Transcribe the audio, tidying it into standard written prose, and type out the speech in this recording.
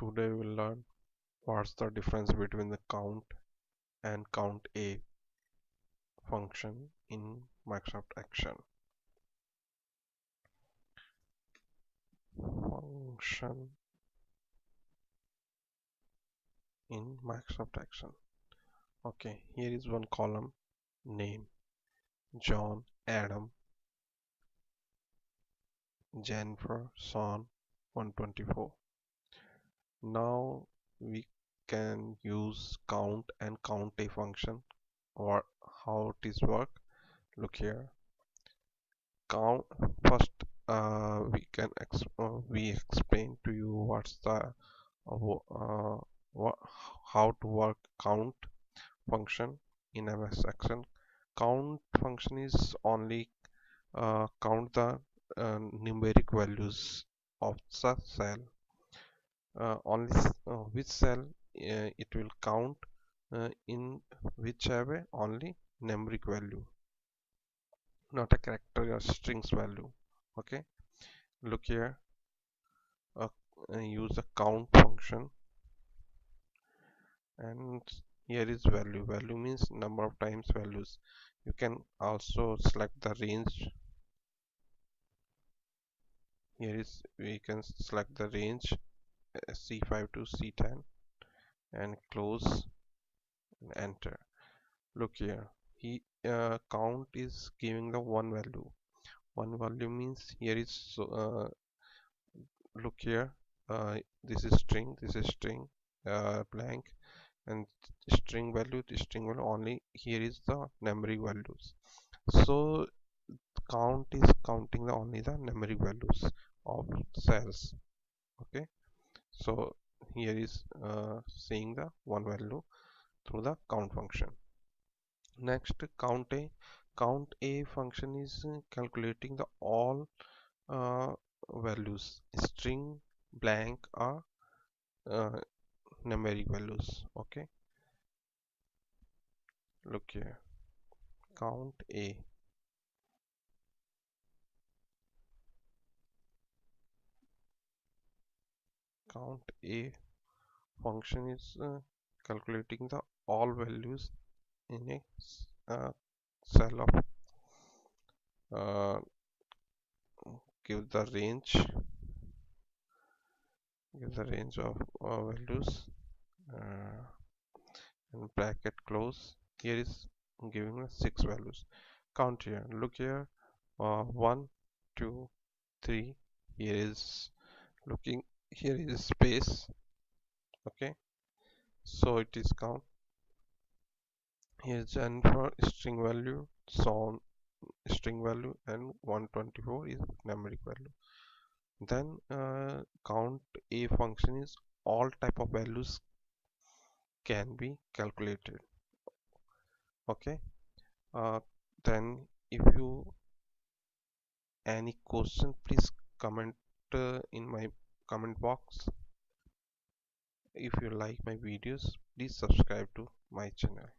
Today we'll learn what's the difference between the count and CountA function in Microsoft Action. Function in Microsoft Action. Okay, here is one column, name, John, Adam, Jennifer, Son, 124. Now we can use count and CountA function, or how it is work. Look here. Count first. We explain to you what's the what, how to work count function in MS Action. Count function is only count the numeric values of the cell. Only which cell it will count in whichever only numeric value, not a character or strings value. Okay, look here. Use the count function, and here is value. Value means number of times values. You can also select the range. Here is we can select the range C5 to C10 and close and enter. Look here. Count is giving the one value. One value means here is look here. This is string. This is string blank, and string value. The string value only. Here is the numeric values. So count is counting the only the numeric values of cells. Okay, so here is seeing the one value through the count function. Next, CountA function is calculating the all values, string, blank, or numeric values. Okay, look here. CountA. CountA function is calculating the all values in a cell of give the range of values and bracket close. Here is giving us 6 values. Count here. Look here. 1 2 3. Here is looking. Here is space. Okay, so it is count. Here is Jennifer string value, Son string value, and 124 is numeric value. Then CountA function is all type of values can be calculated. Okay, then if you any question, please comment in my comment box. If you like my videos, please subscribe to my channel.